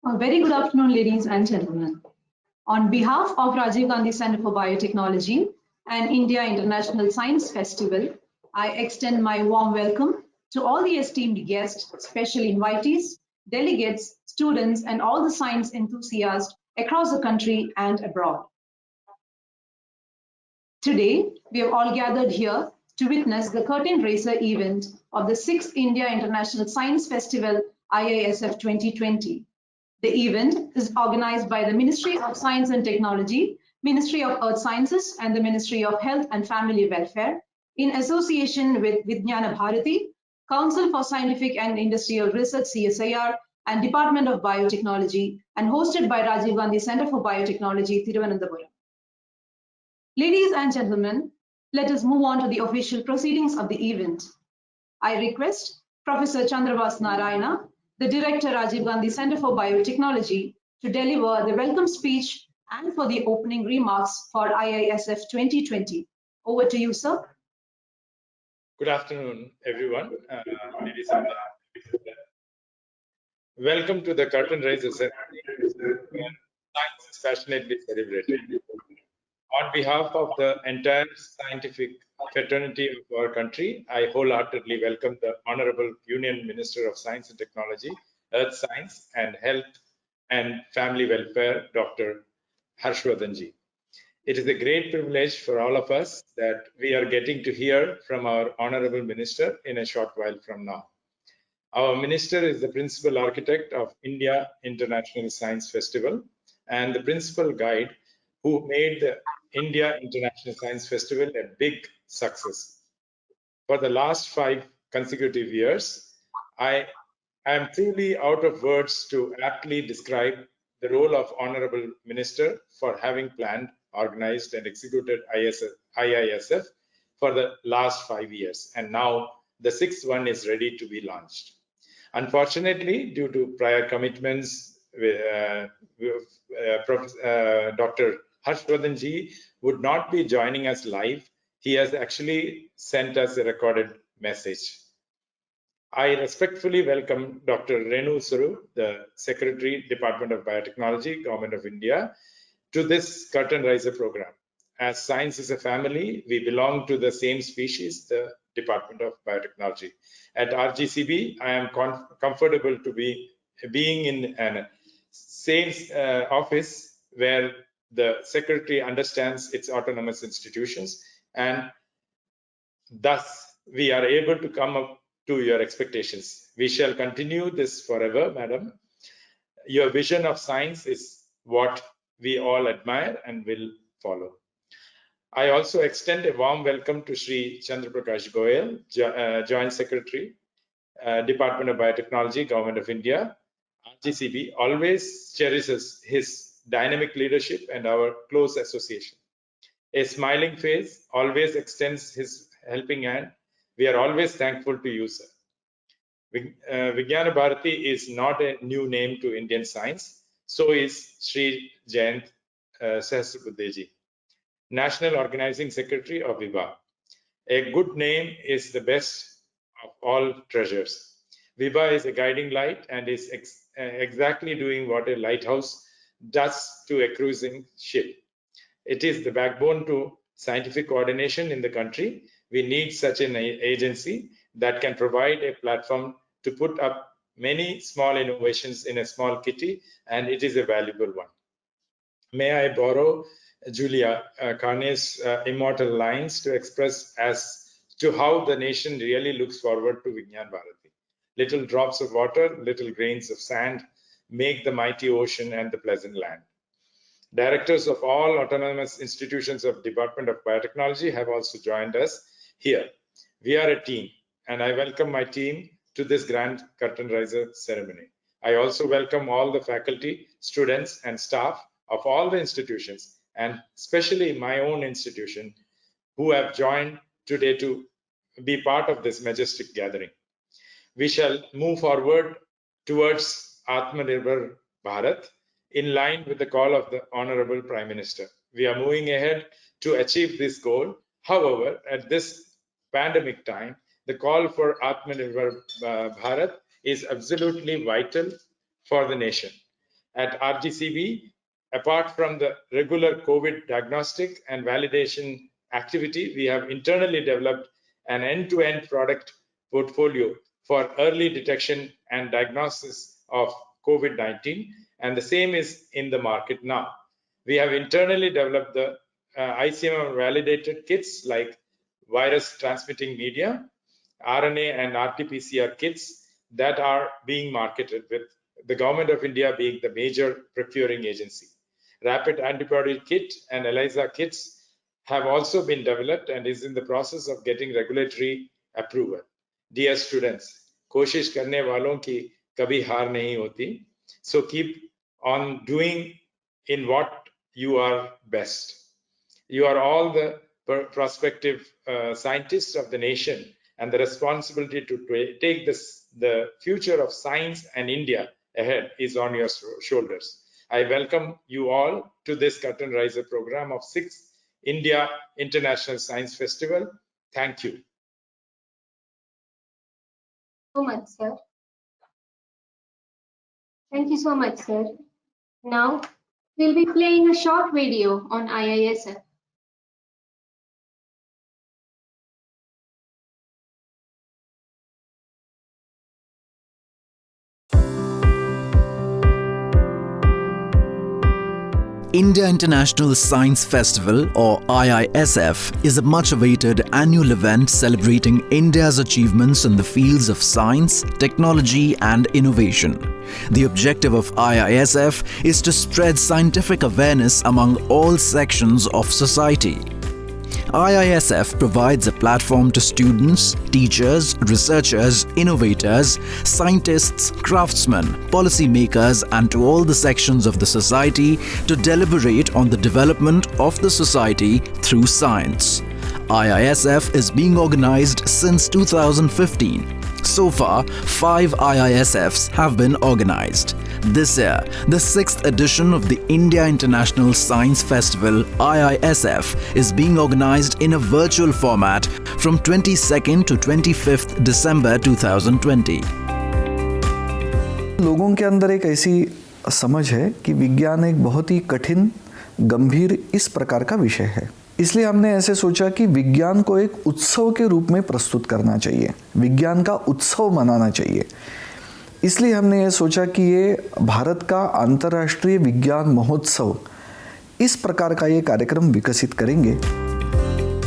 A very good afternoon, ladies and gentlemen. On behalf of Rajiv Gandhi Center for Biotechnology and India International Science Festival, I extend my warm welcome to all the esteemed guests, special invitees, delegates, students, and all the science enthusiasts across the country and abroad. Today, we have all gathered here to witness the curtain raiser event of the 6th India International Science Festival IISF 2020. The event is organized by the Ministry of Science and Technology, Ministry of Earth Sciences, and the Ministry of Health and Family Welfare in association with Vijnana Bharati, Council for Scientific and Industrial Research CSIR, and Department of Biotechnology, and hosted by Rajiv Gandhi Center for Biotechnology, Thiruvananthapuram. Ladies and gentlemen, let us move on to the official proceedings of the event. I request Professor Chandrabas Narayana, the Director, Rajiv Gandhi Center for Biotechnology, to deliver the welcome speech and for the opening remarks for IISF 2020. Over to you, sir. Good afternoon, everyone. Ladies and gentlemen. Welcome to the curtain raiser ceremony, where science is passionately celebrated. On behalf of the entire scientific fraternity of our country, I wholeheartedly welcome the Honorable Union Minister of Science and Technology, Earth Science and Health and Family Welfare, Dr. Harshvardhanji. It is a great privilege for all of us that we are getting to hear from our Honorable Minister in a short while from now. Our Minister is the Principal Architect of India International Science Festival and the Principal Guide who made the India International Science Festival a big success. For the last 5 consecutive years, I am truly out of words to aptly describe the role of Honorable Minister for having planned, organized and executed IISF for the last 5 years. And now the 6th one is ready to be launched. Unfortunately, due to prior commitments, Dr. Harshvardhanji would not be joining us live. He has actually sent us a recorded message. I respectfully welcome Dr. Renu Suru, the Secretary, Department of Biotechnology, Government of India, to this curtain raiser program. As science is a family, we belong to the same species, the Department of Biotechnology. At RGCB, I am comfortable to be being in a same office where the Secretary understands its autonomous institutions, and thus we are able to come up to your expectations. We shall continue this forever, madam. Your vision of science is what we all admire and will follow. I also extend a warm welcome to Shri Chandraprakash Goyal, Joint Secretary, Department of Biotechnology, Government of India. RGCB always cherishes his dynamic leadership and our close association. A smiling face always extends his helping hand. We are always thankful to you, sir. Vijnana Bharati is not a new name to Indian science. So is Sri Jayant Sahasrabuddheji, National Organizing Secretary of VIBA. A good name is the best of all treasures. VIBA is a guiding light and is exactly doing what a lighthouse does to a cruising ship. It is the backbone to scientific coordination in the country. We need such an agency that can provide a platform to put up many small innovations in a small kitty, and it is a valuable one. May I borrow Julia Carney's immortal lines to express as to how the nation really looks forward to Vijnana Bharati. Little drops of water, little grains of sand, make the mighty ocean and the pleasant land. Directors of all autonomous institutions of Department of Biotechnology have also joined us here. We are a team, and I welcome my team to this grand curtain raiser ceremony. I also welcome all the faculty, students, and staff of all the institutions, and especially my own institution, who have joined today to be part of this majestic gathering. We shall move forward towards Atmanirbhar Bharat in line with the call of the Honorable Prime Minister. We are moving ahead to achieve this goal. However, at this pandemic time, the call for Atmanirbhar Bharat is absolutely vital for the nation. At RGCB, apart from the regular COVID diagnostic and validation activity, we have internally developed an end-to-end product portfolio for early detection and diagnosis of COVID-19, and the same is in the market now. We have internally developed the ICMR validated kits like virus transmitting media, RNA and RT-PCR kits that are being marketed, with the Government of India being the major procuring agency. Rapid antibody kit and ELISA kits have also been developed and is in the process of getting regulatory approval. Dear students, कोशिश करने वालों की कभी हार नहीं होती. So keep on doing in what you are best. You are all the prospective scientists of the nation, and the responsibility to take the future of science and India ahead is on your shoulders. I welcome you all to this Curtain Riser program of 6th India International Science Festival. Thank you. So much, sir. Thank you so much, sir. Now, we'll be playing a short video on IISF. India International Science Festival, or IISF, is a much-awaited annual event celebrating India's achievements in the fields of science, technology and innovation. The objective of IISF is to spread scientific awareness among all sections of society. IISF provides a platform to students, teachers, researchers, innovators, scientists, craftsmen, policymakers and to all the sections of the society to deliberate on the development of the society through science. IISF is being organized since 2015. So far, 5 IISFs have been organized. This year, the 6th edition of the India International Science Festival IISF is being organized in a virtual format from 22nd to 25th December 2020. लोगों के अंदर एक ऐसी समझ है कि विज्ञान एक बहुत ही कठिन, गंभीर इस प्रकार का विषय है। इसलिए हमने ऐसे सोचा कि विज्ञान को एक उत्सव के रूप में प्रस्तुत करना चाहिए, विज्ञान का उत्सव मनाना चाहिए। इसलिए हमने ये सोचा कि ये भारत का अंतर्राष्ट्रीय विज्ञान महोत्सव इस प्रकार का ये कार्यक्रम विकसित करेंगे।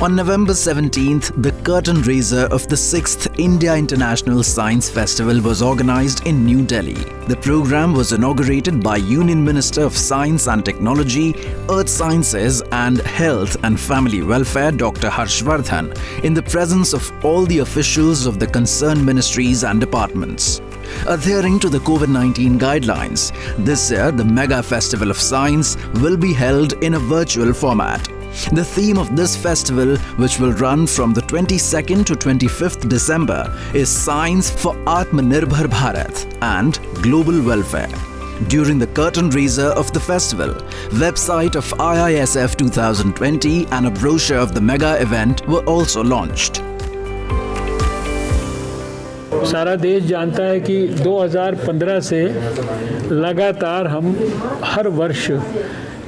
On November 17th, the curtain raiser of the 6th India International Science Festival was organized in New Delhi. The program was inaugurated by Union Minister of Science and Technology, Earth Sciences and Health and Family Welfare, Dr. Harshvardhan, in the presence of all the officials of the concerned ministries and departments. Adhering to the COVID-19 guidelines, this year the Mega Festival of Science will be held in a virtual format. The theme of this festival, which will run from the 22nd to 25th December, is Science for Atmanirbhar Bharat and Global Welfare. During the curtain raiser of the festival, website of IISF 2020 and a brochure of the mega event were also launched. सारा देश जानता है कि 2015 से लगातार हम हर वर्ष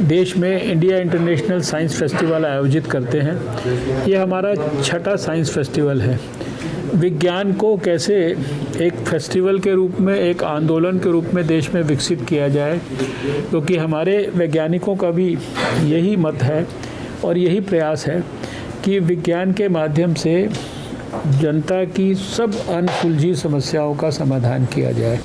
देश में इंडिया इंटरनेशनल साइंस फेस्टिवल आयोजित करते हैं। ये हमारा छठा साइंस फेस्टिवल है। विज्ञान को कैसे एक फेस्टिवल के रूप में, एक आंदोलन के रूप में देश में विकसित किया जाए, क्योंकि हमारे वैज्ञानिकों का भी यही मत है और यही प्रयास है कि विज्ञान के माध्यम से जनता की सब अनसुलझी समस्याओं का समाधान किया जाए।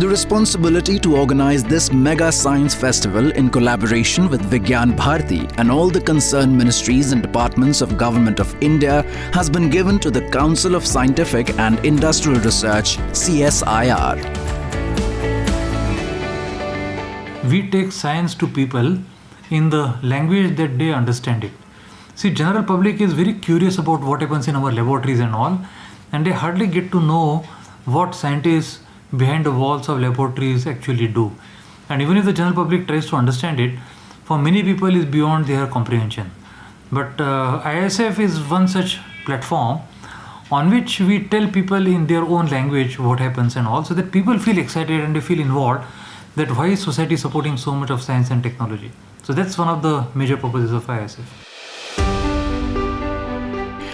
The responsibility to organize this mega science festival in collaboration with Vigyan Bharati and all the concerned ministries and departments of Government of India has been given to the Council of Scientific and Industrial Research, CSIR. We take science to people in the language that they understand it. See, general public is very curious about what happens in our laboratories and all, and they hardly get to know what scientists behind the walls of laboratories actually do. And even if the general public tries to understand it, for many people is beyond their comprehension. But IISF is one such platform on which we tell people in their own language what happens and all, so that people feel excited and they feel involved. that why is society supporting so much of science and technology. So that's one of the major purposes of IISF.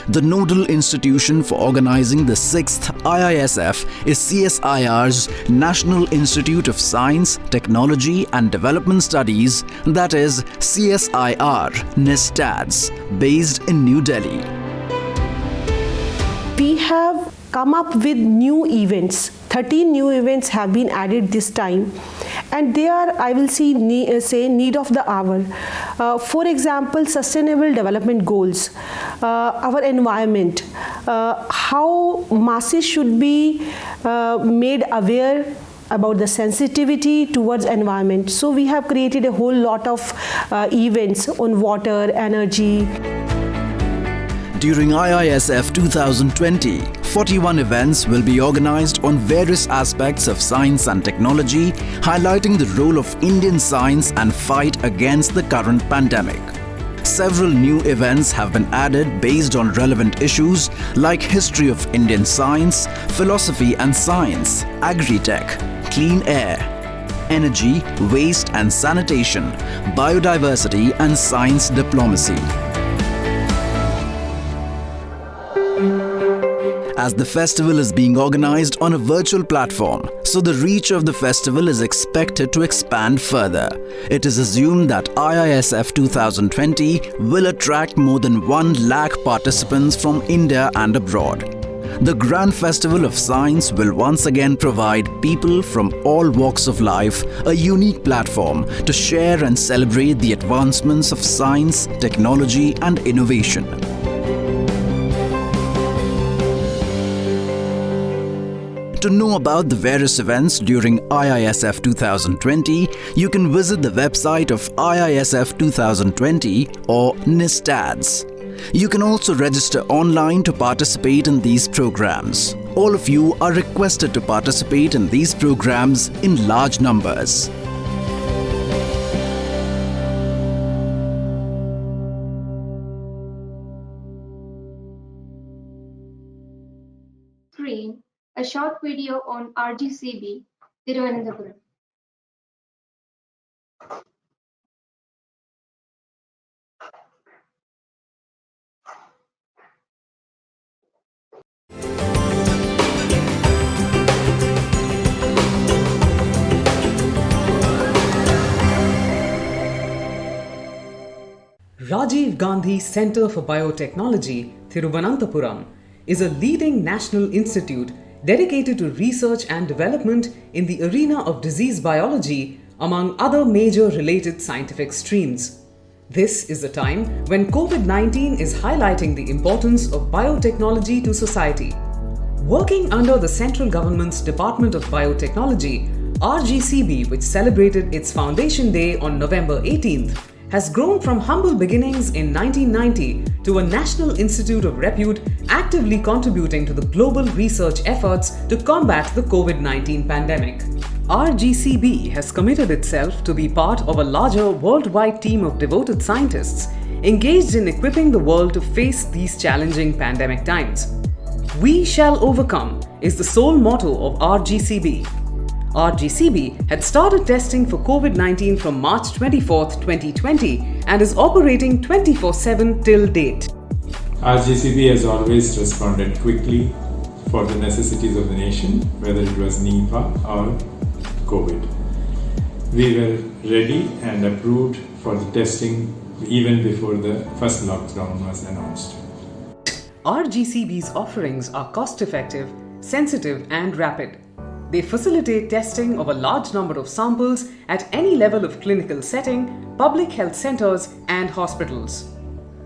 The nodal institution for organizing the 6th IISF is CSIR's National Institute of Science, Technology and Development Studies, that is CSIR NISTADS, based in New Delhi. We have come up with new events. 13 new events have been added this time, and they are, I will say, need of the hour. For example, sustainable development goals, our environment, how masses should be made aware about the sensitivity towards environment. So we have created a whole lot of events on water, energy. During IISF 2020, 41 events will be organized on various aspects of science and technology, highlighting the role of Indian science and fight against the current pandemic. Several new events have been added based on relevant issues like history of Indian science, philosophy and science, agri-tech, clean air, energy, waste and sanitation, biodiversity and science diplomacy. As the festival is being organized on a virtual platform, so the reach of the festival is expected to expand further. It is assumed that IISF 2020 will attract more than 1 lakh participants from India and abroad. The Grand Festival of Science will once again provide people from all walks of life a unique platform to share and celebrate the advancements of science, technology and innovation. To know about the various events during IISF 2020, you can visit the website of IISF 2020 or NISTADS. You can also register online to participate in these programs. All of you are requested to participate in these programs in large numbers. Screen a short video on RGCB, Thiruvananthapuram. Rajiv Gandhi Centre for Biotechnology, Thiruvananthapuram, is a leading national institute dedicated to research and development in the arena of disease biology, among other major related scientific streams. This is the time when COVID-19 is highlighting the importance of biotechnology to society. Working under the central government's Department of Biotechnology, RGCB, which celebrated its foundation day on November 18th, has grown from humble beginnings in 1990 to a national institute of repute actively contributing to the global research efforts to combat the COVID-19 pandemic. RGCB has committed itself to be part of a larger worldwide team of devoted scientists engaged in equipping the world to face these challenging pandemic times. "We shall overcome" is the sole motto of RGCB. RGCB had started testing for COVID-19 from March 24, 2020 and is operating 24/7 till date. RGCB has always responded quickly for the necessities of the nation, whether it was Nipah or COVID. We were ready and approved for the testing even before the first lockdown was announced. RGCB's offerings are cost-effective, sensitive and rapid. They facilitate testing of a large number of samples at any level of clinical setting, public health centers and hospitals.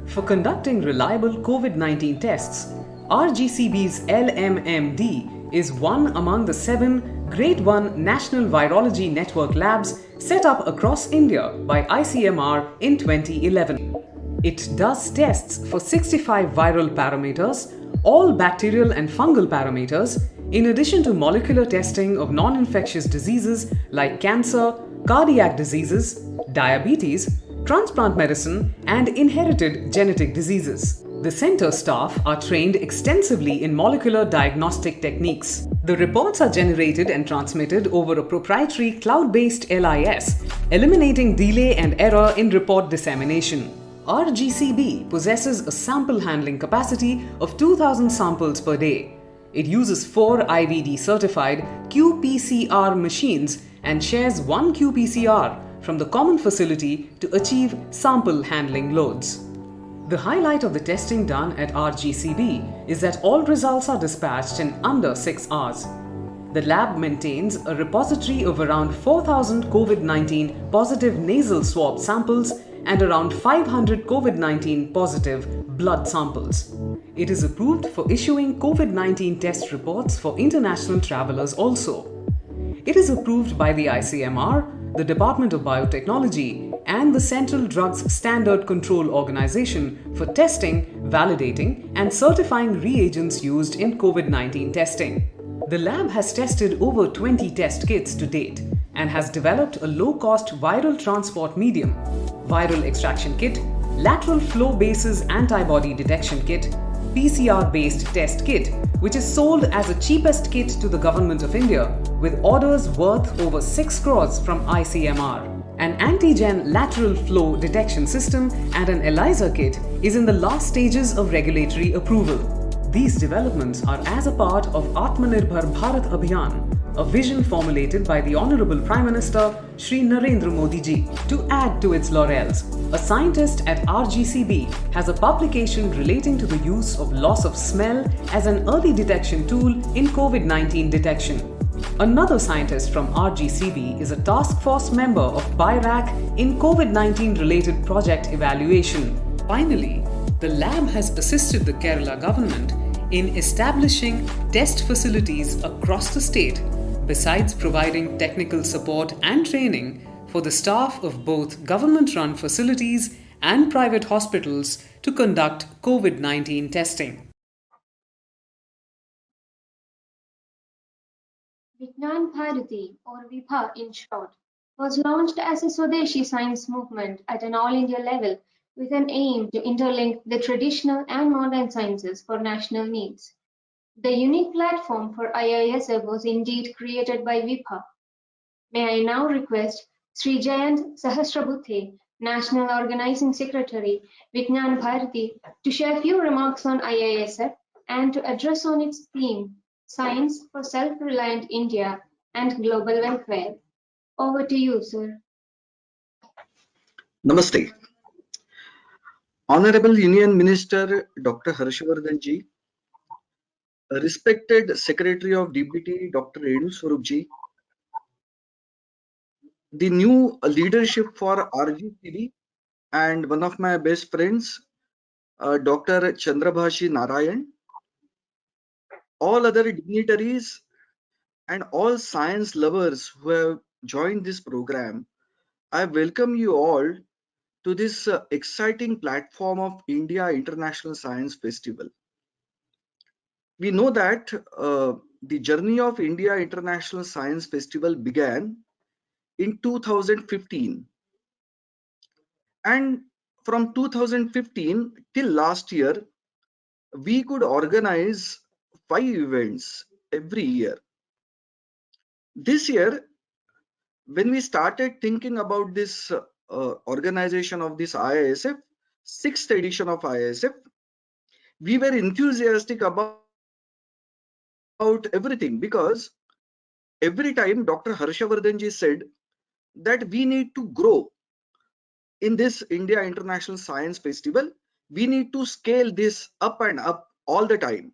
For conducting reliable COVID-19 tests, RGCB's LMMD is one among the 7 Grade 1 National Virology Network labs set up across India by ICMR in 2011. It does tests for 65 viral parameters, all bacterial and fungal parameters, in addition to molecular testing of non-infectious diseases like cancer, cardiac diseases, diabetes, transplant medicine, and inherited genetic diseases. The center staff are trained extensively in molecular diagnostic techniques. The reports are generated and transmitted over a proprietary cloud-based LIS, eliminating delay and error in report dissemination. RGCB possesses a sample handling capacity of 2000 samples per day. It uses 4 IVD certified qPCR machines and shares one qPCR from the common facility to achieve sample handling loads. The highlight of the testing done at RGCB is that all results are dispatched in under 6 hours. The lab maintains a repository of around 4,000 COVID-19 positive nasal swab samples and around 500 COVID-19 positive blood samples. It is approved for issuing COVID-19 test reports for international travelers also. It is approved by the ICMR, the Department of Biotechnology, and the Central Drugs Standard Control Organization for testing, validating, and certifying reagents used in COVID-19 testing. The lab has tested over 20 test kits to date and has developed a low-cost viral transport medium, viral extraction kit, lateral flow basis antibody detection kit, PCR-based test kit, which is sold as a cheapest kit to the Government of India with orders worth over 6 crores from ICMR. An antigen lateral flow detection system and an ELISA kit is in the last stages of regulatory approval. These developments are as a part of Atmanirbhar Bharat Abhiyan, a vision formulated by the Honorable Prime Minister Shri Narendra Modi ji. To add to its laurels, a scientist at RGCB has a publication relating to the use of loss of smell as an early detection tool in COVID-19 detection. Another scientist from RGCB is a task force member of BIRAC in COVID-19 related project evaluation. Finally, the lab has assisted the Kerala government in establishing test facilities across the state, besides providing technical support and training for the staff of both government-run facilities and private hospitals to conduct COVID-19 testing. Vignan Bharati, or VIPA in short, was launched as a Swadeshi science movement at an all India level with an aim to interlink the traditional and modern sciences for national needs. The unique platform for IISF was indeed created by VIPA. May I now request Sri Jayant Sahasrabudhe, National Organizing Secretary, Vignan Bharati, to share a few remarks on IISF and to address on its theme, Science for Self-Reliant India and Global Welfare. Over to you, sir. Namaste. Honorable Union Minister Dr. Harshvardhan ji, respected Secretary of DBT Dr. Renu Swarup ji, the new leadership for RGCB and one of my best friends, Dr. Chandrabhashi Narayan, all other dignitaries and all science lovers who have joined this program, I welcome you all to this exciting platform of India International Science Festival. We know that the journey of India International Science Festival began in 2015, and from 2015 till last year we could organize 5 events every year. This year, when we started thinking about this organization of this IISF, 6th edition of IISF, we were enthusiastic about everything, because every time Dr. Harshvardhan ji said that we need to grow in this India International Science Festival, we need to scale this up and up all the time.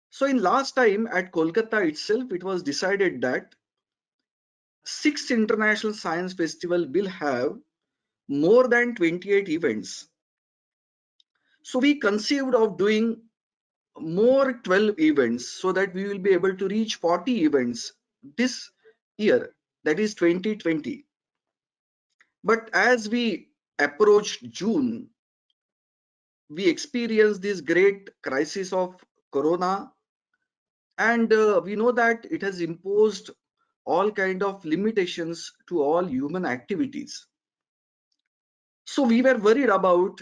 So in last time at Kolkata itself, it was decided that 6th International Science Festival will have more than 28 events. So we conceived of doing more 12 events so that we will be able to reach 40 events this year, that is 2020. But as we approached June, we experienced this great crisis of Corona, and we know that it has imposed all kind of limitations to all human activities. So we were worried about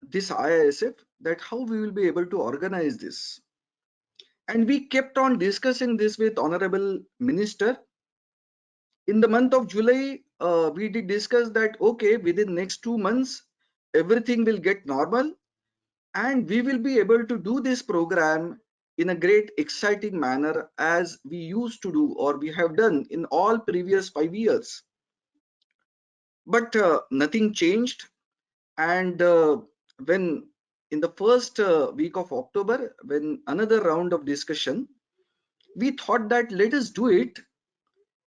this IISF, that how we will be able to organize this. And we kept on discussing this with Honorable Minister. In the month of July, we did discuss that, okay, within next 2 months, everything will get normal and we will be able to do this program in a great exciting manner as we used to do or we have done in all previous 5 years. But nothing changed. And when in the first week of October, when another round of discussion, we thought that let us do it.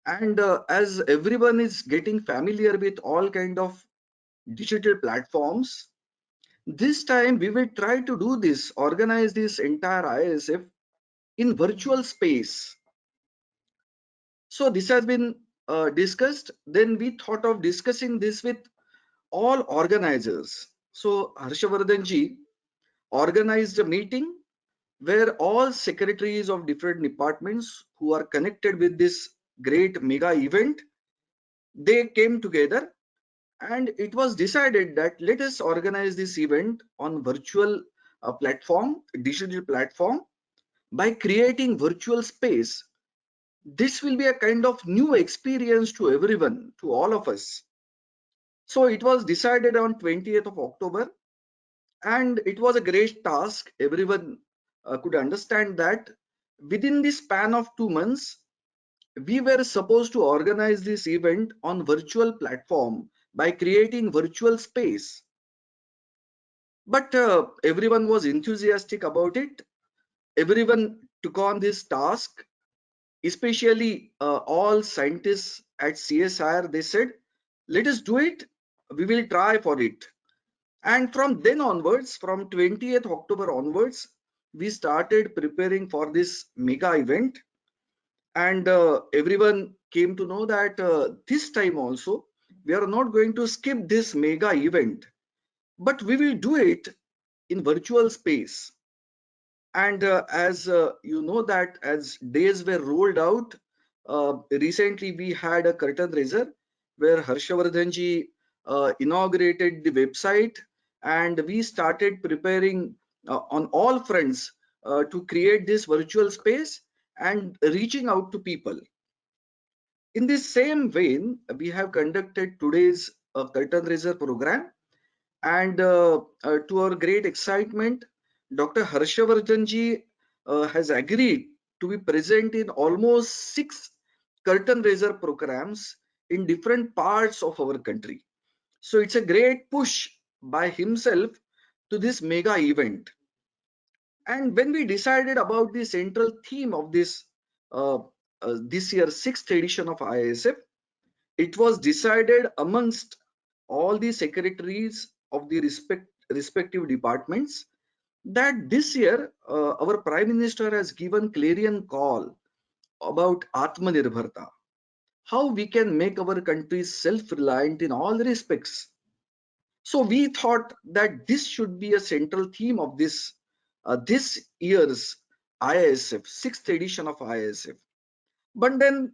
And as everyone is getting familiar with all kind of digital platforms, this time we will try to do this, organize this entire IISF in virtual space. So this has been discussed. Then we thought of discussing this with all organizers. So Harshavardhan ji organized a meeting where all secretaries of different departments who are connected with this great mega event, they came together and it was decided that let us organize this event on virtual platform, digital platform, by creating virtual space. This will be a kind of new experience to everyone, to all of us. So it was decided on 20th of October, and it was a great task. Everyone could understand that within the span of 2 months, we were supposed to organize this event on virtual platform by creating virtual space. But everyone was enthusiastic about it. Everyone took on this task, especially all scientists at CSIR. They said, let us do it. We will try for it. And from then onwards, from 20th October onwards, we started preparing for this mega event. And everyone came to know that this time also, we are not going to skip this mega event, but we will do it in virtual space. And as you know that as days were rolled out, recently we had a curtain raiser where Harshavardhan ji inaugurated the website, and we started preparing on all fronts to create this virtual space and reaching out to people. In this same vein, we have conducted today's curtain raiser program, and to our great excitement, Dr. Harshavardhan ji has agreed to be present in almost 6 curtain raiser programs in different parts of our country. So it's a great push by himself to this mega event. And when we decided about the central theme of this year's 6th edition of IISF, it was decided amongst all the secretaries of the respective departments that this year our Prime Minister has given clarion call about Atmanirbharta, how we can make our country self-reliant in all respects. So we thought that this should be a central theme of this year's IISF, 6th edition of IISF. But then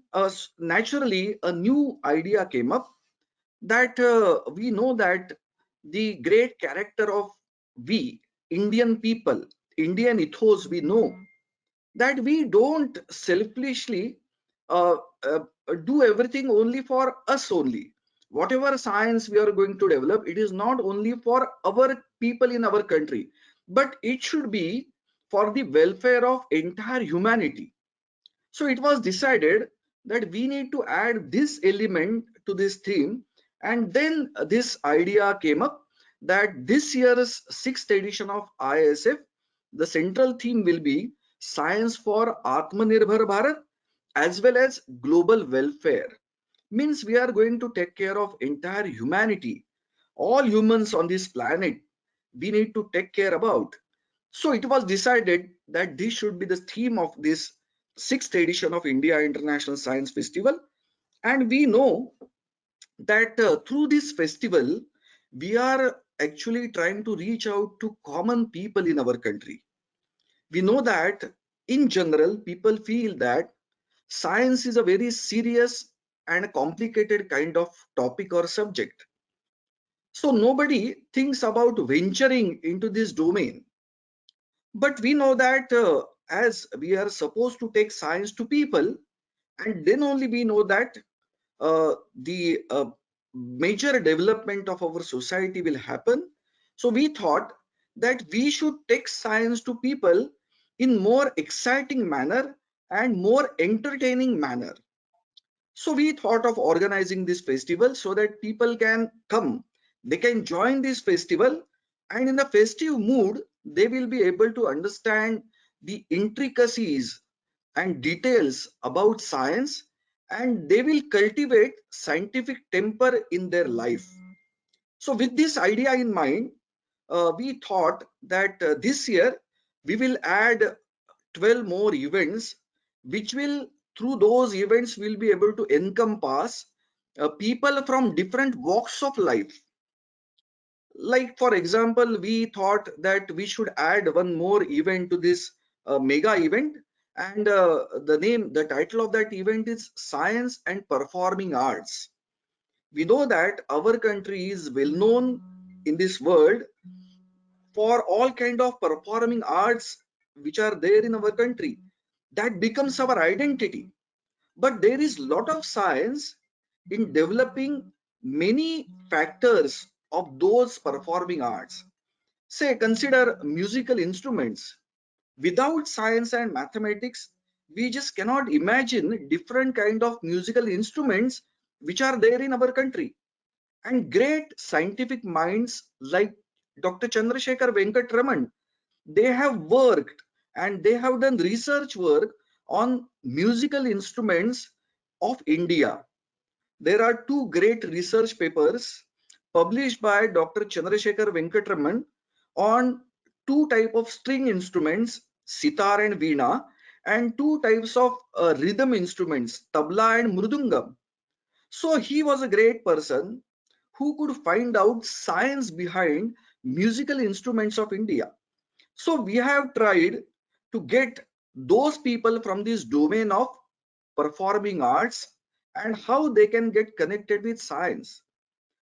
naturally a new idea came up that we know that the great character of we Indian people, Indian ethos, we know that we don't selfishly uh, uh, do everything only for us only. Whatever science we are going to develop, it is not only for our people in our country, but it should be for the welfare of entire humanity. So it was decided that we need to add this element to this theme, and then this idea came up that this year's 6th edition of IISF, the central theme will be science for Atmanirbhar Bharat as well as global welfare. Means we are going to take care of entire humanity, all humans on this planet. We need to take care about. So it was decided that this should be the theme of this 6th edition of India International Science Festival. And we know that through this festival, we are actually trying to reach out to common people in our country. We know that in general, people feel that science is a very serious and complicated kind of topic or subject. So nobody thinks about venturing into this domain. But we know that as we are supposed to take science to people, and then only we know that the major development of our society will happen. So we thought that we should take science to people in more exciting manner and more entertaining manner. So we thought of organizing this festival so that people can come, they can join this festival, and in the festive mood, they will be able to understand the intricacies and details about science, and they will cultivate scientific temper in their life. So with this idea in mind, we thought that this year we will add 12 more events, which will, through those events, will be able to encompass people from different walks of life. Like, for example, we thought that we should add one more event to this mega event, and the title of that event is Science and Performing Arts. We know that our country is well known in this world for all kind of performing arts which are there in our country. That becomes our identity. But there is lot of science in developing many factors of those performing arts. Say, consider musical instruments. Without science and mathematics, we just cannot imagine different kind of musical instruments which are there in our country. And great scientific minds like Dr. Chandrasekhar Venkat Raman, they have worked and they have done research work on musical instruments of India. There are two great research papers published by Dr. Chandrasekhar Venkatraman on two types of string instruments, sitar and veena, and two types of rhythm instruments, tabla and mridangam. So he was a great person who could find out science behind musical instruments of India. So we have tried to get those people from this domain of performing arts and how they can get connected with science.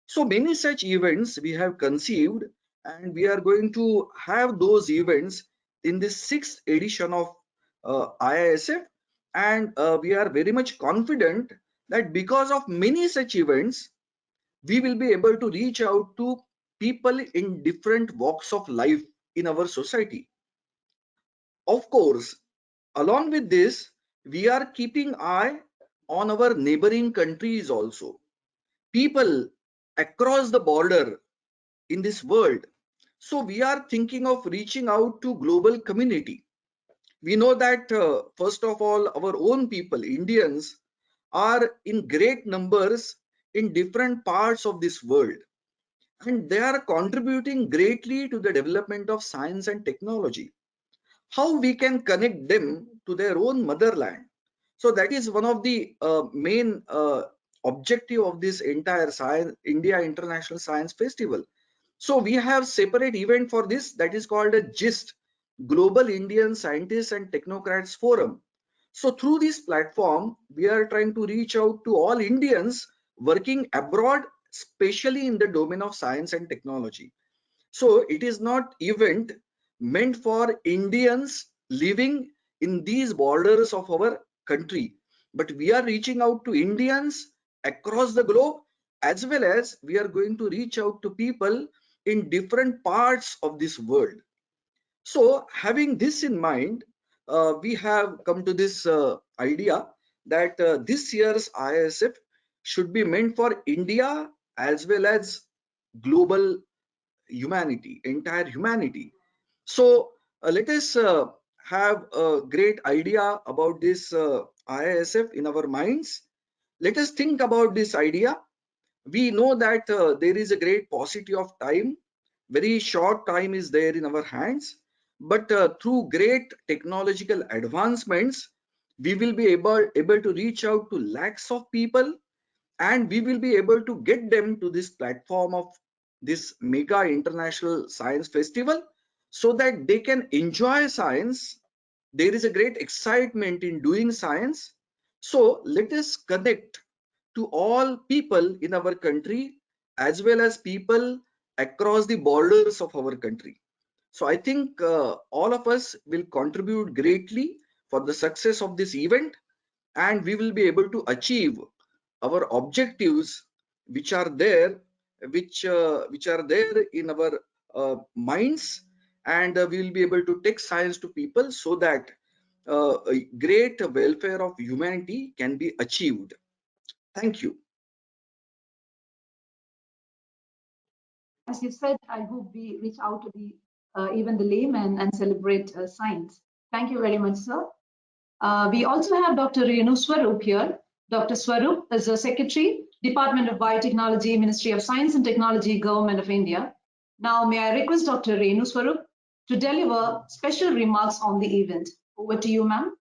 So many such events we have conceived, and we are going to have those events in the sixth edition of IISF, and we are very much confident that because of many such events, we will be able to reach out to people in different walks of life in our society. Of course, along with this, we are keeping eye on our neighboring countries also. People across the border in this world. So we are thinking of reaching out to global community. We know that first of all, our own people, Indians, are in great numbers in different parts of this world, and they are contributing greatly to the development of science and technology. How we can connect them to their own motherland? So that is one of the main objective of this entire science India International Science Festival. So we have separate event for this, that is called a GIST, Global Indian Scientists and Technocrats Forum. So through this platform, we are trying to reach out to all Indians working abroad, especially in the domain of science and technology. So it is not event meant for Indians living in these borders of our country, but we are reaching out to Indians across the globe, as well as we are going to reach out to people in different parts of this world. So having this in mind, we have come to this idea that this year's IISF should be meant for India as well as global humanity, entire humanity. So let us have a great idea about this IISF in our minds. Let us think about this idea. We know that there is a great paucity of time. Very short time is there in our hands. But through great technological advancements, we will be able to reach out to lakhs of people, and we will be able to get them to this platform of this mega international science festival so that they can enjoy science. There is a great excitement in doing science. So let us connect to all people in our country as well as people across the borders of our country. So I think all of us will contribute greatly for the success of this event, and we will be able to achieve our objectives which are there, which are there in our minds, and we will be able to take science to people so that a great welfare of humanity can be achieved. Thank you. As you said, I hope we reach out to the even the layman and celebrate science. Thank you very much, sir. We also have Dr. Renu Swarup here. Dr. Swarup is the Secretary, Department of Biotechnology, Ministry of Science and Technology, Government of India. Now, may I request Dr. Renu Swarup to deliver special remarks on the event. Over to you, ma'am.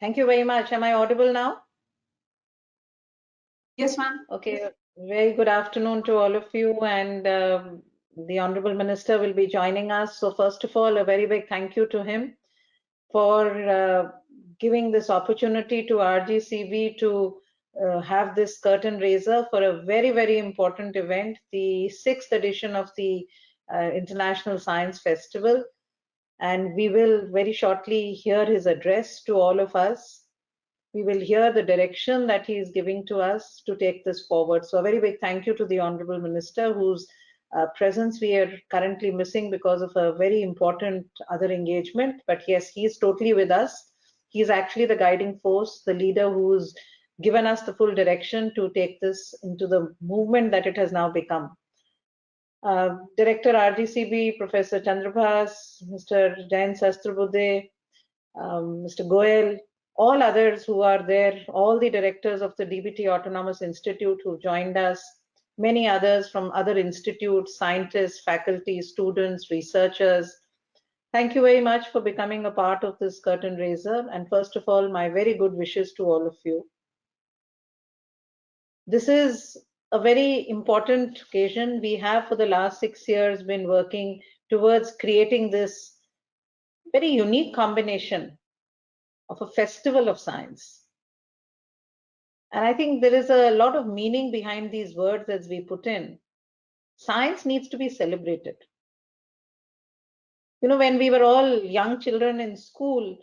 Thank you very much. Am I audible now? Yes, ma'am. Okay. Very good afternoon to all of you, and the Honorable Minister will be joining us. So first of all, a very big thank you to him for giving this opportunity to RGCB to have this curtain raiser for a very, very important event, the 6th edition of the International Science Festival. And we will very shortly hear his address to all of us. We will hear the direction that he is giving to us to take this forward. So a very big thank you to the Honorable Minister, whose presence we are currently missing because of a very important other engagement. But yes, he is totally with us. He is actually the guiding force, the leader who's given us the full direction to take this into the movement that it has now become. Director RGCB, Professor Chandrabhas, Mr. Jain Sastrabuddhe, Mr. Goel, all others who are there, all the directors of the DBT Autonomous Institute who joined us, many others from other institutes, scientists, faculty, students, researchers. Thank you very much for becoming a part of this curtain raiser. And first of all, my very good wishes to all of you. This is a very important occasion. We have for the last 6 years been working towards creating this very unique combination of a festival of science. And I think there is a lot of meaning behind these words as we put in. Science needs to be celebrated. You know, when we were all young children in school,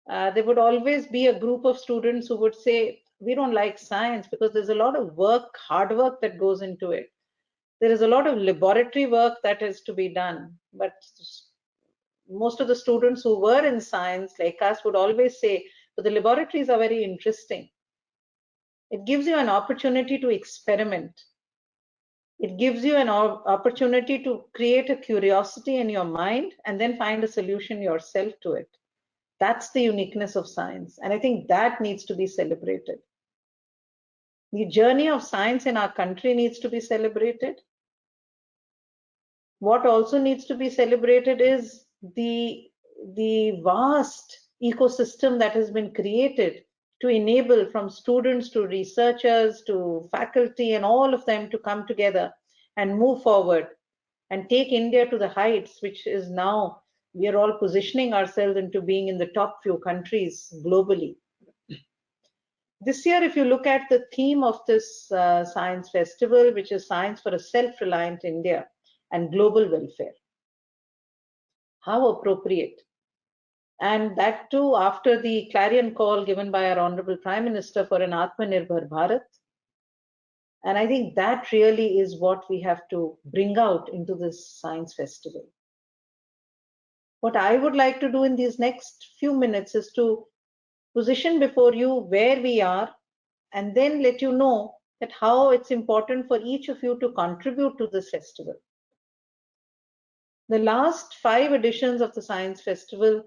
there would always be a group of students who would say, we don't like science because there's a lot of work, hard work that goes into it. There is a lot of laboratory work that is to be done. But most of the students who were in science, like us, would always say, but the laboratories are very interesting. It gives you an opportunity to experiment. It gives you an opportunity to create a curiosity in your mind and then find a solution yourself to it. That's the uniqueness of science. And I think that needs to be celebrated. The journey of science in our country needs to be celebrated. What also needs to be celebrated is the vast ecosystem that has been created to enable from students to researchers to faculty and all of them to come together and move forward and take India to the heights, which is now we are all positioning ourselves into being in the top few countries globally. This year, if you look at the theme of this science festival, which is Science for a Self-Reliant India and Global Welfare, how appropriate. And that too after the clarion call given by our Honorable Prime Minister for an Atmanirbhar Bharat. And I think that really is what we have to bring out into this science festival. What I would like to do in these next few minutes is to position before you where we are and then let you know that how it's important for each of you to contribute to this festival. The last 5 editions of the Science Festival,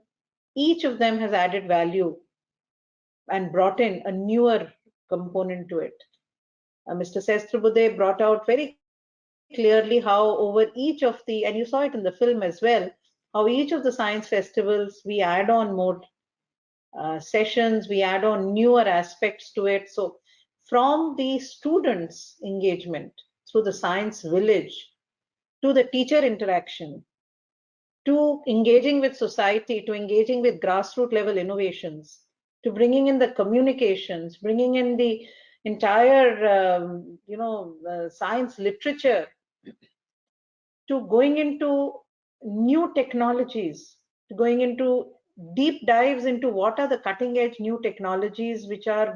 each of them has added value and brought in a newer component to it. Mr. Sastrabuddhe brought out very clearly how over each of the, and you saw it in the film as well, how each of the science festivals, we add on more sessions, we add on newer aspects to it. So from the students' engagement through the science village, to the teacher interaction, to engaging with society, to engaging with grassroots level innovations, to bringing in the communications, bringing in the entire, science literature, to going into new technologies, to going into deep dives into what are the cutting edge new technologies which are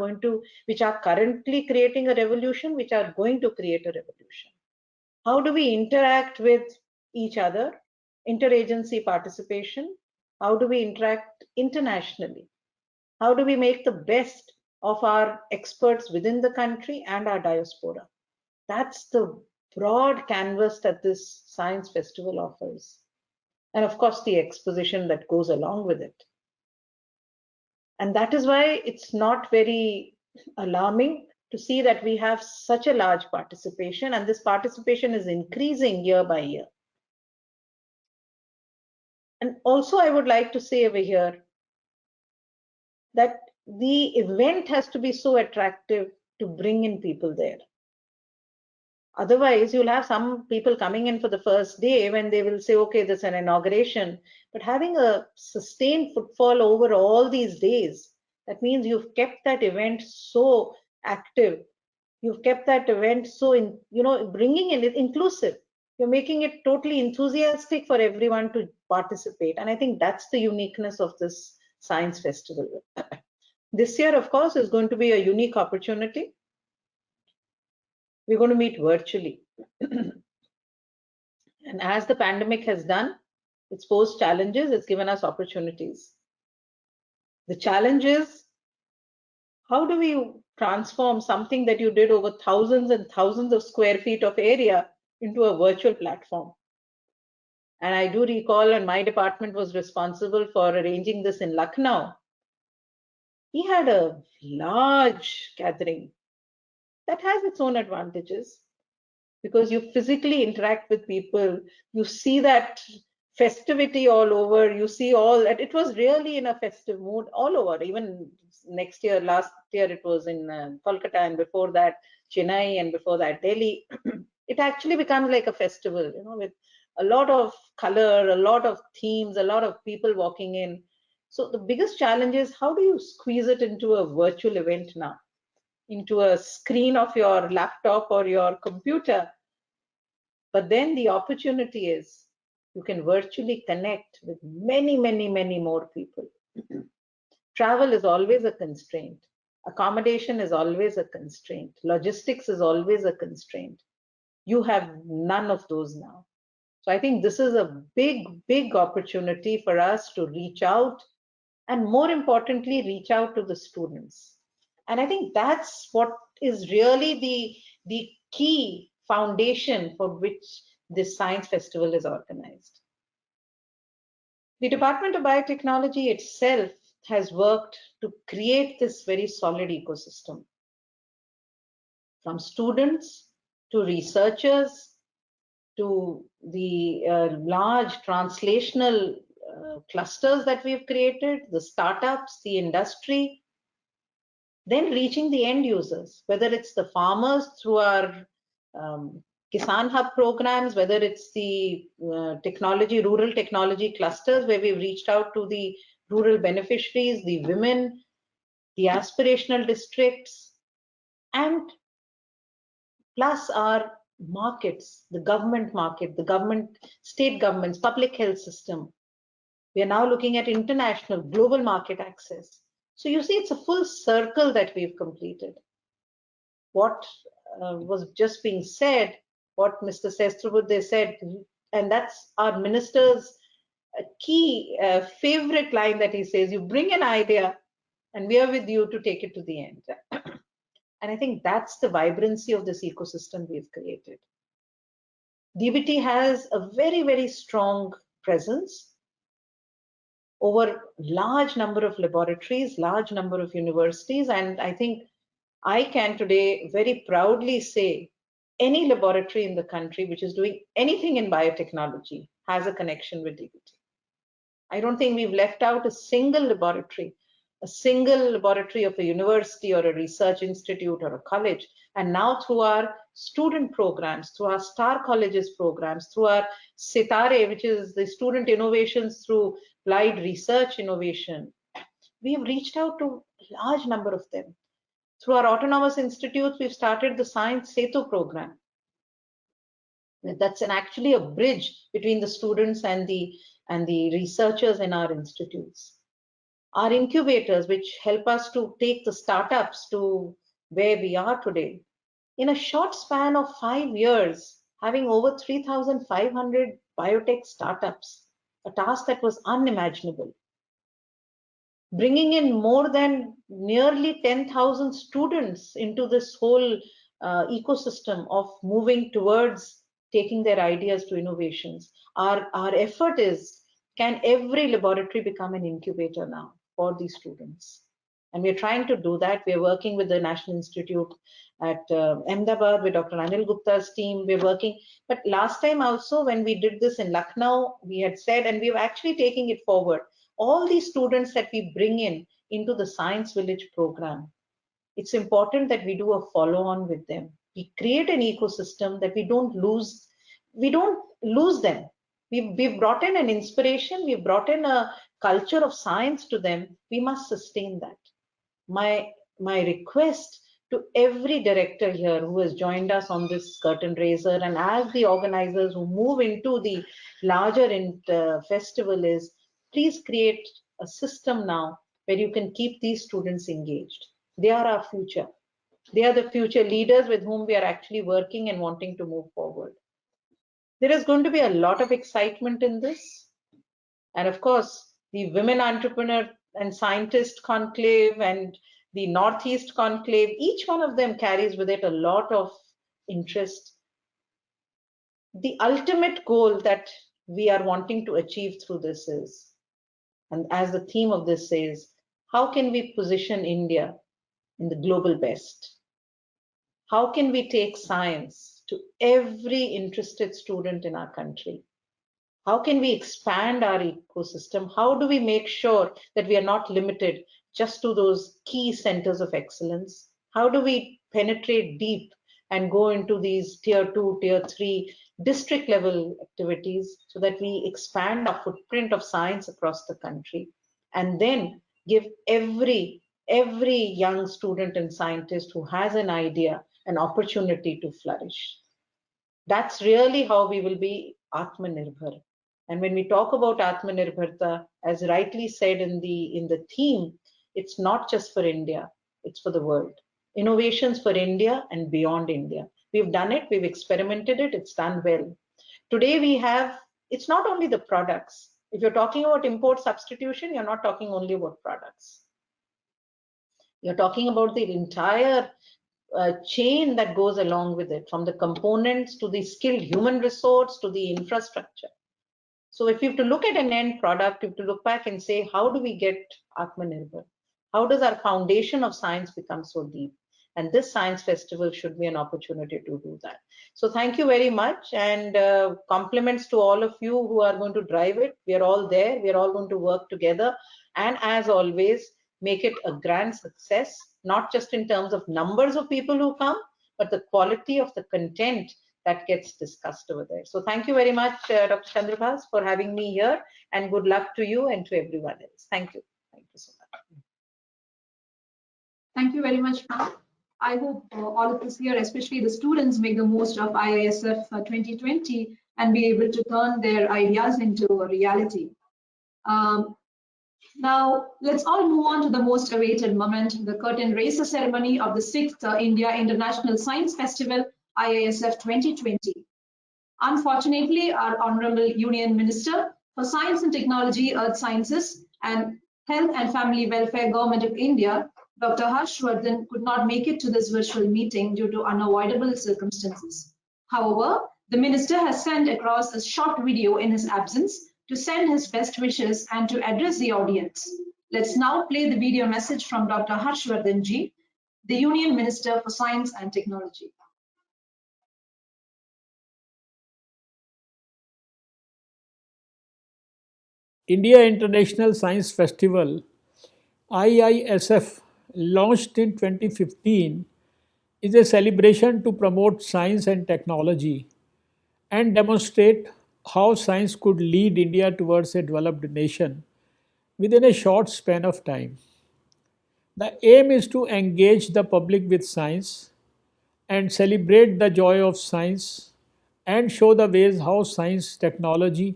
currently creating a revolution, which are going to create a revolution. How do we interact with each other? Interagency participation. How do we interact internationally? How do we make the best of our experts within the country and our diaspora? That's the broad canvas that this science festival offers. And of course, the exposition that goes along with it. And that is why it's not very alarming to see that we have such a large participation, and this participation is increasing year by year. And also, I would like to say over here that the event has to be so attractive to bring in people there. Otherwise, you'll have some people coming in for the first day when they will say, okay, this is an inauguration. But having a sustained footfall over all these days, that means you've kept that event so active. You've kept that event so, bringing in it inclusive. You're making it totally enthusiastic for everyone to participate. And I think that's the uniqueness of this science festival. This year, of course, is going to be a unique opportunity. We're going to meet virtually. And as the pandemic has done, it's posed challenges, it's given us opportunities. The challenge is, how do we transform something that you did over thousands and thousands of square feet of area into a virtual platform? And I do recall, and my department was responsible for arranging this in Lucknow. We had a large gathering. That has its own advantages because you physically interact with people. You see that festivity all over. You see all that. It was really in a festive mood all over. Even last year it was in Kolkata, and before that Chennai, and before that Delhi. It actually becomes like a festival, with a lot of color, a lot of themes, a lot of people walking in. So the biggest challenge is, how do you squeeze it into a virtual event now? Into a screen of your laptop or your computer. But then the opportunity is you can virtually connect with many, many, many more people. Travel is always a constraint. Accommodation is always a constraint. Logistics is always a constraint. You have none of those now. So I think this is a big, big opportunity for us to reach out, and more importantly, reach out to the students. And I think that's what is really the key foundation for which this science festival is organized. The Department of Biotechnology itself has worked to create this very solid ecosystem. From students to researchers to the large translational clusters that we've created, the startups, the industry, then reaching the end users, whether it's the farmers through our Kisan Hub programs, whether it's the rural technology clusters where we've reached out to the rural beneficiaries, the women, the aspirational districts, and plus our markets, the government market, the government, state governments, public health system. We are now looking at international, global market access. So you see, it's a full circle that we've completed. What was just being said, what Mr. Sehstrabudhe said, and that's our minister's key favorite line that he says, you bring an idea and we are with you to take it to the end. And I think that's the vibrancy of this ecosystem we've created. DBT has a very, very strong presence over large number of laboratories, large number of universities, and I think I can today very proudly say any laboratory in the country which is doing anything in biotechnology has a connection with DBT. I don't think we've left out a single laboratory of a university or a research institute or a college. And now through our student programs, through our Star Colleges programs, through our Sitare, which is the student innovations through applied research innovation, We have reached out to a large number of them. Through our autonomous institutes, we've started the Science Setu program. That's actually a bridge between the students and the researchers in our institutes. Our incubators, which help us to take the startups to where we are today. In a short span of 5 years, having over 3,500 biotech startups, a task that was unimaginable. Bringing in more than nearly 10,000 students into this whole ecosystem of moving towards taking their ideas to innovations. Our effort is, can every laboratory become an incubator now for these students? And we're trying to do that. We're working with the National Institute at Ahmedabad with Dr. Anil Gupta's team. We're working, but last time also when we did this in Lucknow, we had said, and we were actually taking it forward, all these students that we bring in into the Science Village program, it's important that we do a follow-on with them. We create an ecosystem that we don't lose them. We've brought in an inspiration, we've brought in a culture of science to them. We must sustain that. My request to every director here who has joined us on this curtain raiser, and as the organizers who move into the larger festival, is please create a system now where you can keep these students engaged. They are our future. They are the future leaders with whom we are actually working and wanting to move forward. There is going to be a lot of excitement in this. And of course, the Women Entrepreneur and Scientist Conclave and the Northeast Conclave, each one of them carries with it a lot of interest. The ultimate goal that we are wanting to achieve through this is, and as the theme of this says, how can we position India in the global best? How can we take science to every interested student in our country? How can we expand our ecosystem? How do we make sure that we are not limited just to those key centers of excellence? How do we penetrate deep and go into these tier 2, tier 3 district level activities so that we expand our footprint of science across the country, and then give every young student and scientist who has an idea an opportunity to flourish? That's really how we will be Atmanirbhar. And when we talk about Atmanirbharta, as rightly said in the theme, it's not just for India, it's for the world. Innovations for India and beyond India. We've done it, we've experimented it, it's done well. Today we have, it's not only the products. If you're talking about import substitution, you're not talking only about products. You're talking about the entire chain that goes along with it, from the components to the skilled human resource to the infrastructure. So if you have to look at an end product, you have to look back and say, how do we get Atmanirbhar? How does our foundation of science become so deep? And this science festival should be an opportunity to do that. So thank you very much, and compliments to all of you who are going to drive it. We are all there. We are all going to work together. And as always, make it a grand success, not just in terms of numbers of people who come, but the quality of the content that gets discussed over there. So thank you very much, Dr. Chandrabhas, for having me here, and good luck to you and to everyone else. Thank you. Thank you so much. Thank you very much, ma'am. I hope all of us here, especially the students, make the most of IISF 2020 and be able to turn their ideas into a reality. Now, let's all move on to the most awaited moment, the curtain raiser ceremony of the 6th India International Science Festival, IISF 2020. Unfortunately, our Honorable Union Minister for Science and Technology, Earth Sciences and Health and Family Welfare, Government of India, Dr. Harshvardhan, could not make it to this virtual meeting due to unavoidable circumstances. However, the Minister has sent across a short video in his absence to send his best wishes and to address the audience. Let's now play the video message from Dr. Harshvardhan ji, the Union Minister for Science and Technology. India International Science Festival, IISF, launched in 2015, is a celebration to promote science and technology and demonstrate how science could lead India towards a developed nation within a short span of time. The aim is to engage the public with science and celebrate the joy of science and show the ways how science, technology,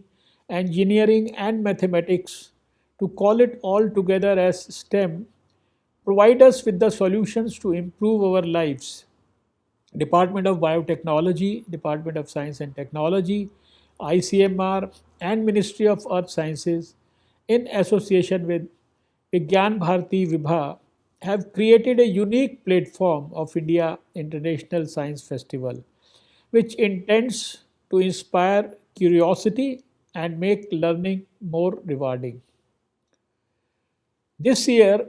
engineering, and mathematics, to call it all together as STEM, provide us with the solutions to improve our lives. Department of Biotechnology, Department of Science and Technology, ICMR, and Ministry of Earth Sciences, in association with Vigyan Bharati Vibha, have created a unique platform of India International Science Festival, which intends to inspire curiosity and make learning more rewarding. This year,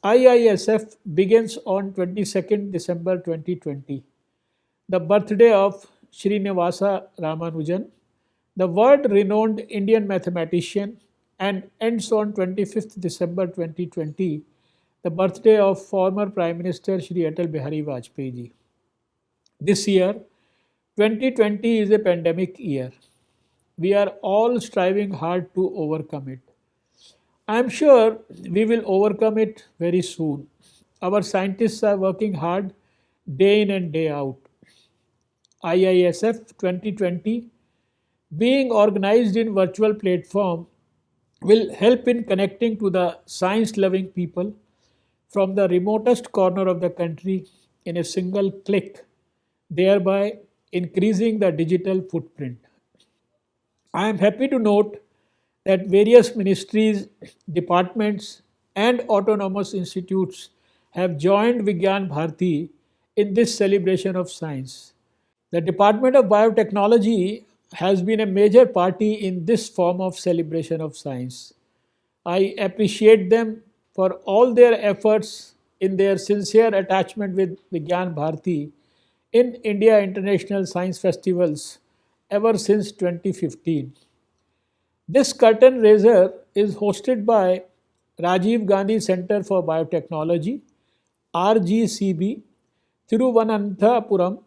IISF begins on 22nd December 2020, the birthday of Srinivasa Ramanujan, the world renowned Indian mathematician, and ends on 25th December 2020, the birthday of former Prime Minister Shri Atal Bihari Vajpayee ji. This year, 2020 is a pandemic year. We are all striving hard to overcome it. I am sure we will overcome it very soon. Our scientists are working hard day in and day out. IISF 2020, being organized in virtual platform, will help in connecting to the science-loving people from the remotest corner of the country in a single click, thereby increasing the digital footprint. I am happy to note that various ministries, departments, and autonomous institutes have joined Vigyan Bharati in this celebration of science. The Department of Biotechnology has been a major party in this form of celebration of science. I appreciate them for all their efforts in their sincere attachment with Vigyan Bharati in India International Science Festivals ever since 2015. This curtain raiser is hosted by Rajiv Gandhi Center for Biotechnology, RGCB, Thiruvananthapuram.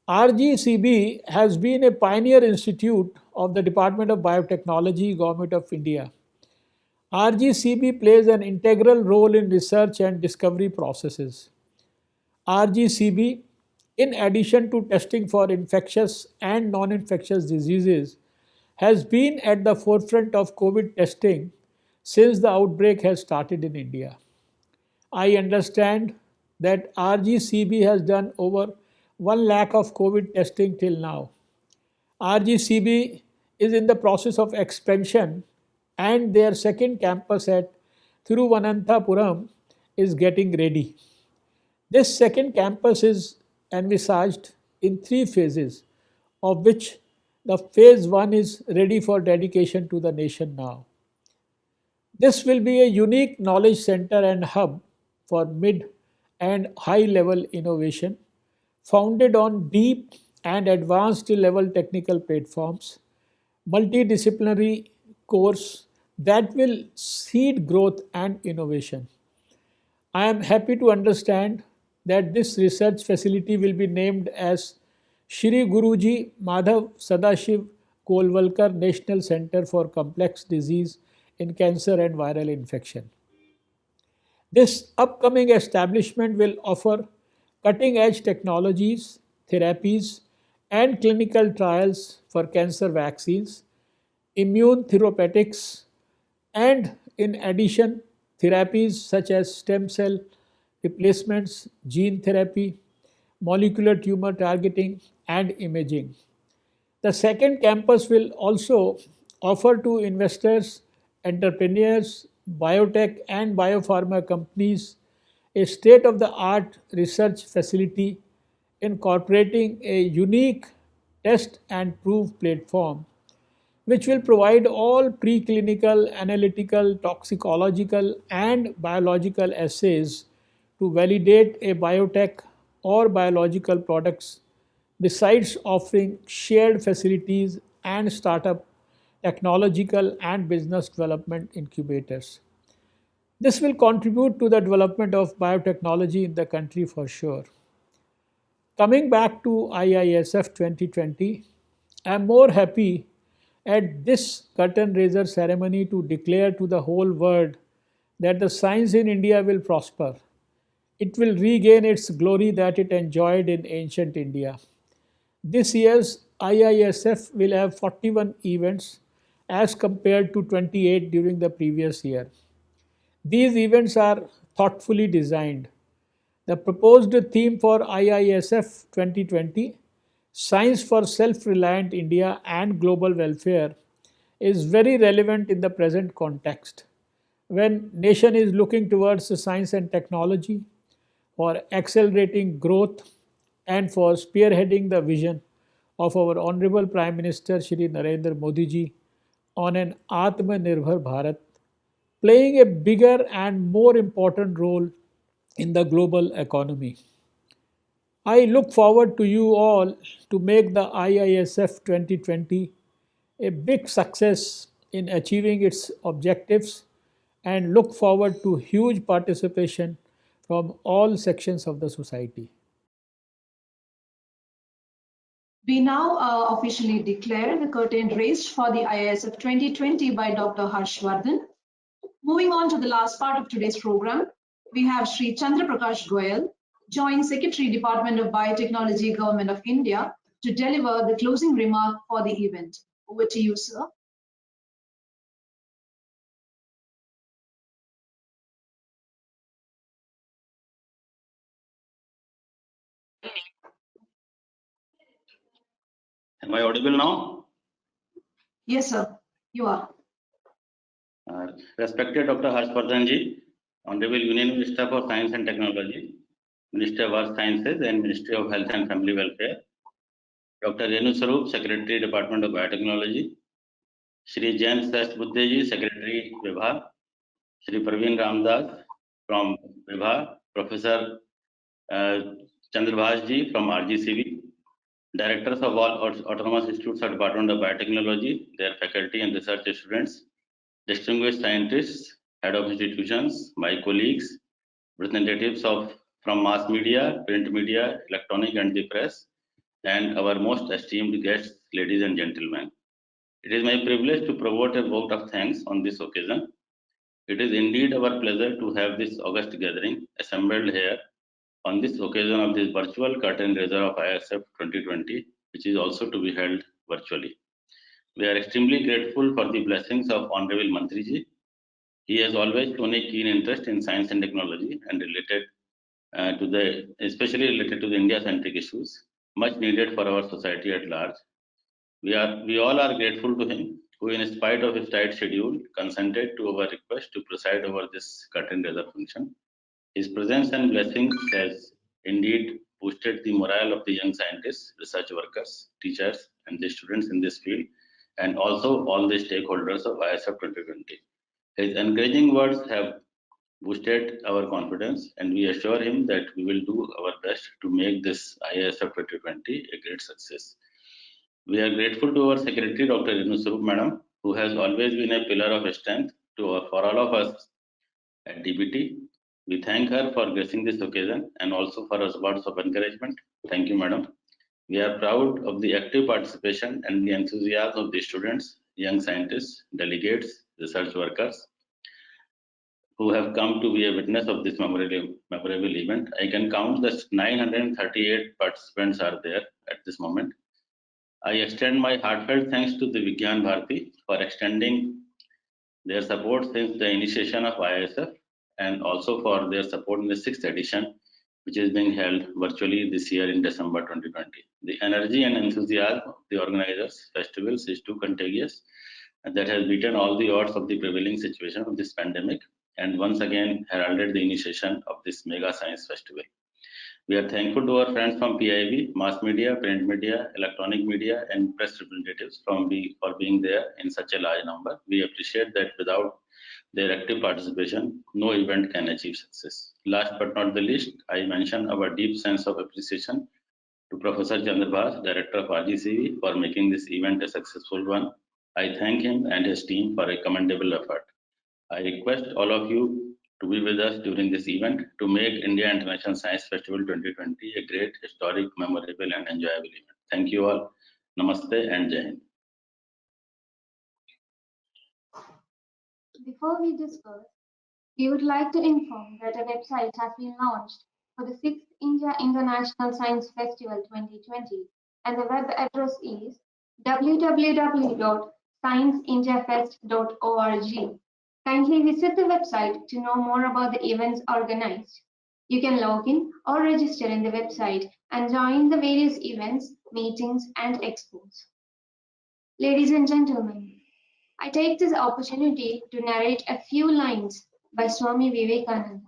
RGCB has been a pioneer institute of the Department of Biotechnology, Government of India. RGCB plays an integral role in research and discovery processes. RGCB, in addition to testing for infectious and non-infectious diseases, has been at the forefront of COVID testing since the outbreak has started in India. I understand that RGCB has done over 1 lakh of COVID testing till now. RGCB is in the process of expansion, and their second campus at Thiruvananthapuram is getting ready. This second campus is envisaged in 3 phases, of which the phase 1 is ready for dedication to the nation now. This will be a unique knowledge center and hub for mid and high level innovation, founded on deep and advanced level technical platforms, multidisciplinary course that will seed growth and innovation. I am happy to understand that this research facility will be named as Shri Guruji Madhav Sadashiv Kolvalkar National Center for Complex Disease in Cancer and Viral Infection. This upcoming establishment will offer cutting edge technologies, therapies, and clinical trials for cancer vaccines, immune therapeutics, and in addition, therapies such as stem cell replacements, gene therapy, molecular tumor targeting, and imaging. The second campus will also offer to investors, entrepreneurs, biotech, and biopharma companies a state of the art research facility incorporating a unique test and prove platform, which will provide all preclinical, analytical, toxicological, and biological assays to validate a biotech or biological products, besides offering shared facilities and startup technological and business development incubators. This will contribute to the development of biotechnology in the country for sure. Coming back to IISF 2020, I am more happy at this curtain raiser ceremony to declare to the whole world that the science in India will prosper. It will regain its glory that it enjoyed in ancient India. This year's IISF will have 41 events as compared to 28 during the previous year. These events are thoughtfully designed. The proposed theme for IISF 2020, Science for Self-Reliant India and Global Welfare, is very relevant in the present context. When nation is looking towards science and technology for accelerating growth and for spearheading the vision of our Honorable Prime Minister Shri Narendra Modi ji on an Atmanirbhar Bharat, playing a bigger and more important role in the global economy. I look forward to you all to make the IISF 2020 a big success in achieving its objectives and look forward to huge participation from all sections of the society. We now officially declare the curtain raised for the IISF 2020 by Dr. Harshvardhan. Moving on to the last part of today's program, we have Sri Chandra Prakash Goyal, Joint Secretary, Department of Biotechnology, Government of India, to deliver the closing remark for the event. Over to you, sir. Am I audible now? Yes, sir, you are. Respected Dr. Harshvardhan ji, Honorable Union Minister for Science and Technology, Minister of Earth Sciences and Ministry of Health and Family Welfare, Dr. Renu Sarup, Secretary, Department of Biotechnology, Shri Jain Sest Buddheji, Secretary, Vibha, Shri Praveen Ramdas from Vibha, Professor Chandrabhas ji from RGCV, Directors of all Autonomous Institutes of Department of Biotechnology, their faculty and research students, distinguished scientists, head of institutions, my colleagues, representatives from mass media, print media, electronic and the press, and our most esteemed guests, ladies and gentlemen. It is my privilege to promote a vote of thanks on this occasion. It is indeed our pleasure to have this august gathering assembled here on this occasion of this virtual curtain raiser of IISF 2020, which is also to be held virtually. We are extremely grateful for the blessings of Honorable Mantriji. He has always shown a keen interest in science and technology and especially related to the India-centric issues, much needed for our society at large. We all are grateful to him, who in spite of his tight schedule, consented to our request to preside over this curtain raiser function. His presence and blessings has indeed boosted the morale of the young scientists, research workers, teachers, and the students in this field, and also all the stakeholders of IISF 2020. His encouraging words have boosted our confidence, and we assure him that we will do our best to make this IISF 2020 a great success. We are grateful to our Secretary, Dr. Renu Sarup Madam, who has always been a pillar of strength for all of us at DBT. We thank her for gracing this occasion and also for her words of encouragement. Thank you, Madam. We are proud of the active participation and the enthusiasm of the students, young scientists, delegates, research workers who have come to be a witness of this memorable event. I can count that 938 participants are there at this moment. I extend my heartfelt thanks to the Vigyan Bharati for extending their support since the initiation of IISF and also for their support in the 6th edition, which is being held virtually this year in December 2020. The energy and enthusiasm of the organizers' festivals is too contagious, and that has beaten all the odds of the prevailing situation of this pandemic and once again heralded the initiation of this mega science festival. We are thankful to our friends from PIB, mass media, print media, electronic media, and press representatives for being there in such a large number. We appreciate that without their active participation, no event can achieve success. Last but not the least, I mention our deep sense of appreciation to Professor Chandrabhas, Director of RGCV, for making this event a successful one. I thank him and his team for a commendable effort. I request all of you to be with us during this event to make India International Science Festival 2020 a great, historic, memorable, and enjoyable event. Thank you all. Namaste and Jai Hind. Before we discuss We would like to inform that a website has been launched for the 6th India International Science Festival 2020, and the web address is www.scienceindiafest.org. Kindly visit the website to know more about the events organized. You can log in or register in the website and join the various events, meetings, and expos. Ladies and gentlemen, I take this opportunity to narrate a few lines by Swami Vivekananda.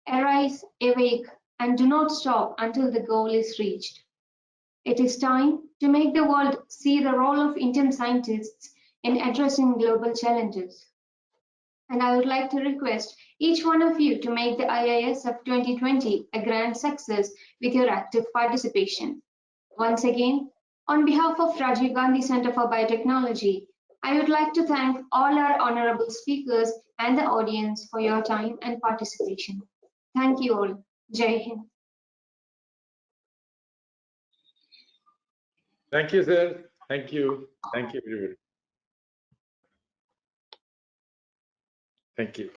Arise, awake, and do not stop until the goal is reached. It is time to make the world see the role of Indian scientists in addressing global challenges. And I would like to request each one of you to make the IISF 2020 a grand success with your active participation. Once again, on behalf of Rajiv Gandhi Center for Biotechnology, I would like to thank all our honorable speakers and the audience for your time and participation. Thank you all. Jai Hind. Thank you, sir. Thank you. Thank you, everybody. Thank you.